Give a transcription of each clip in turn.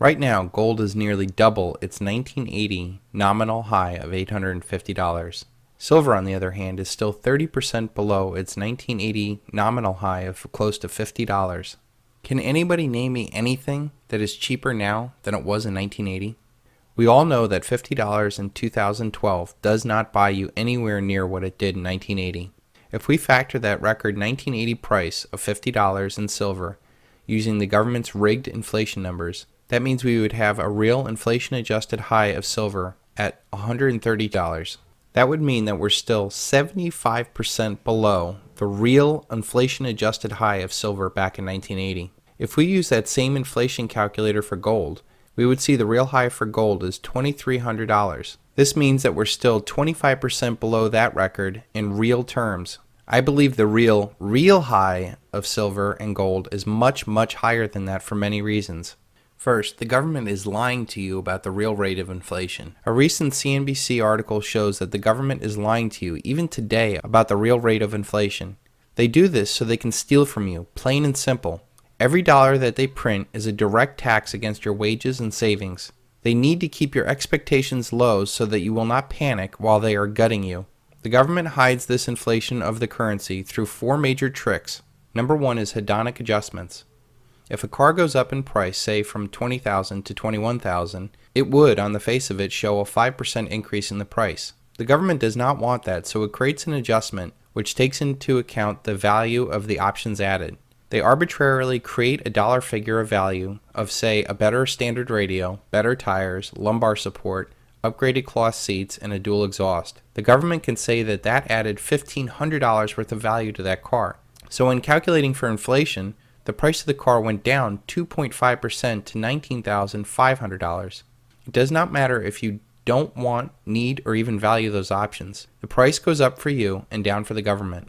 Right now, gold is nearly double its 1980 nominal high of $850. Silver, on the other hand, is still 30% below its 1980 nominal high of close to $50. Can anybody name me anything that is cheaper now than it was in 1980? We all know that $50 in 2012 does not buy you anywhere near what it did in 1980. If we factor that record 1980 price of $50 in silver using the government's rigged inflation numbers, that means we would have a real inflation-adjusted high of silver at $130. That would mean that we're still 75% below the real inflation-adjusted high of silver back in 1980. If we use that same inflation calculator for gold, we would see the real high for gold is $2,300. This means that we're still 25% below that record in real terms. I believe the real high of silver and gold is much, much higher than that for many reasons. First, the government is lying to you about the real rate of inflation. A recent CNBC article shows that the government is lying to you even today about the real rate of inflation. They do this so they can steal from you, plain and simple. Every dollar that they print is a direct tax against your wages and savings. They need to keep your expectations low so that you will not panic while they are gutting you. The government hides this inflation of the currency through 4 major tricks. Number 1 is hedonic adjustments. If a car goes up in price, say from $20,000 to $21,000, it would, on the face of it, show a 5% increase in the price. The government does not want that, so it creates an adjustment which takes into account the value of the options added. They arbitrarily create a dollar figure of value of, say, a better standard radio, better tires, lumbar support, upgraded cloth seats, and a dual exhaust. The government can say that that added $1,500 worth of value to that car. So when calculating for inflation, the price of the car went down 2.5% to $19,500. It does not matter if you don't want, need, or even value those options. The price goes up for you and down for the government.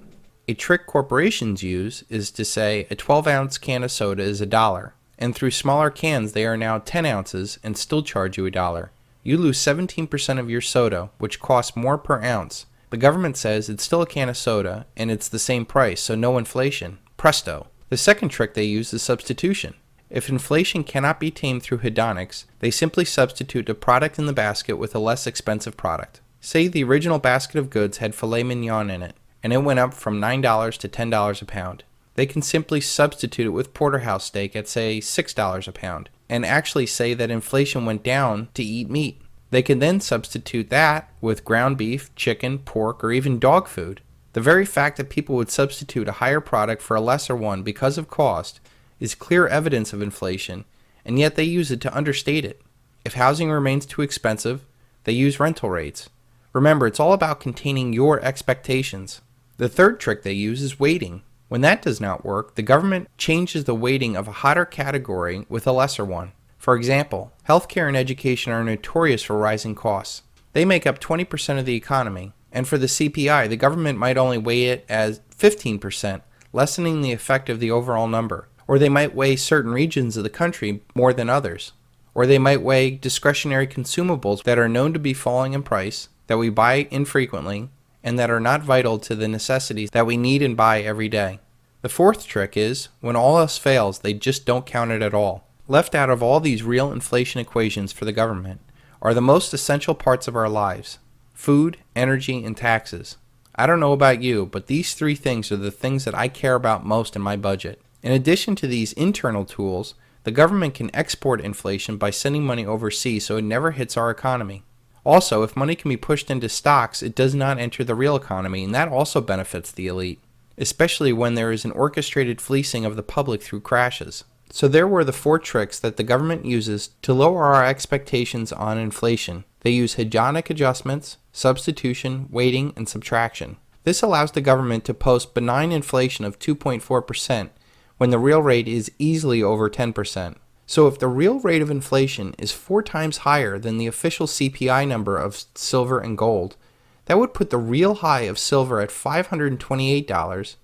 A trick corporations use is to say a 12-ounce can of soda is $1, and through smaller cans they are now 10 ounces and still charge you $1. You lose 17% of your soda, which costs more per ounce. The government says it's still a can of soda and it's the same price, so no inflation. Presto. The second trick they use is substitution. If inflation cannot be tamed through hedonics, they simply substitute a product in the basket with a less expensive product. Say the original basket of goods had filet mignon in it, and it went up from $9 to $10 a pound. They can simply substitute it with porterhouse steak at, say, $6 a pound, and actually say that inflation went down to eat meat. They can then substitute that with ground beef, chicken, pork, or even dog food. The very fact that people would substitute a higher product for a lesser one because of cost is clear evidence of inflation, and yet they use it to understate it. If housing remains too expensive, they use rental rates. Remember, it's all about containing your expectations. The third trick they use is weighting. When that does not work, the government changes the weighting of a hotter category with a lesser one. For example, healthcare and education are notorious for rising costs. They make up 20% of the economy, and for the CPI, the government might only weigh it as 15%, lessening the effect of the overall number. Or they might weigh certain regions of the country more than others. Or they might weigh discretionary consumables that are known to be falling in price, that we buy infrequently, and that are not vital to the necessities that we need and buy every day. The fourth trick is, when all else fails, they just don't count it at all. Left out of all these real inflation equations for the government are the most essential parts of our lives: food, energy, and taxes. I don't know about you, but these 3 things are the things that I care about most in my budget. In addition to these internal tools, the government can export inflation by sending money overseas so it never hits our economy. Also, if money can be pushed into stocks, it does not enter the real economy, and that also benefits the elite, especially when there is an orchestrated fleecing of the public through crashes. So there were the 4 tricks that the government uses to lower our expectations on inflation. They use hedonic adjustments, substitution, weighting, and subtraction. This allows the government to post benign inflation of 2.4% when the real rate is easily over 10%. So if the real rate of inflation is 4 times higher than the official CPI number of silver and gold, that would put the real high of silver at $528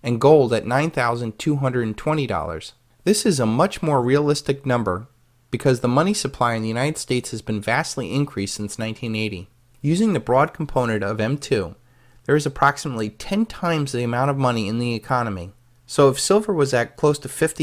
and gold at $9,220. This is a much more realistic number because the money supply in the United States has been vastly increased since 1980. Using the broad component of M2, there is approximately 10 times the amount of money in the economy. So if silver was at close to $50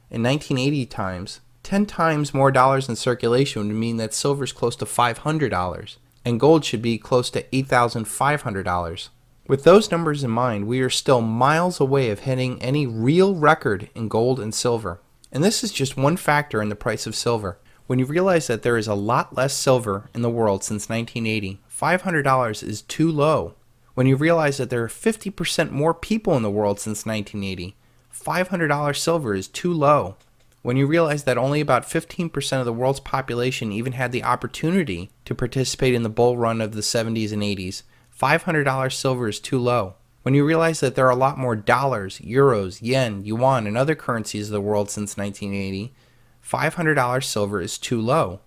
in 1980 times, 10 times more dollars in circulation would mean that silver is close to $500, and gold should be close to $8,500. With those numbers in mind, we are still miles away of hitting any real record in gold and silver. And this is just one factor in the price of silver. When you realize that there is a lot less silver in the world since 1980, $500 is too low. When you realize that there are 50% more people in the world since 1980, $500 silver is too low. When you realize that only about 15% of the world's population even had the opportunity to participate in the bull run of the 70s and 80s, $500 silver is too low. When you realize that there are a lot more dollars, euros, yen, yuan, and other currencies of the world since 1980, $500 silver is too low.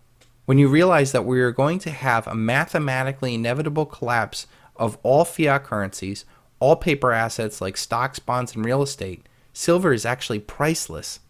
When you realize that we are going to have a mathematically inevitable collapse of all fiat currencies, all paper assets like stocks, bonds, and real estate, silver is actually priceless.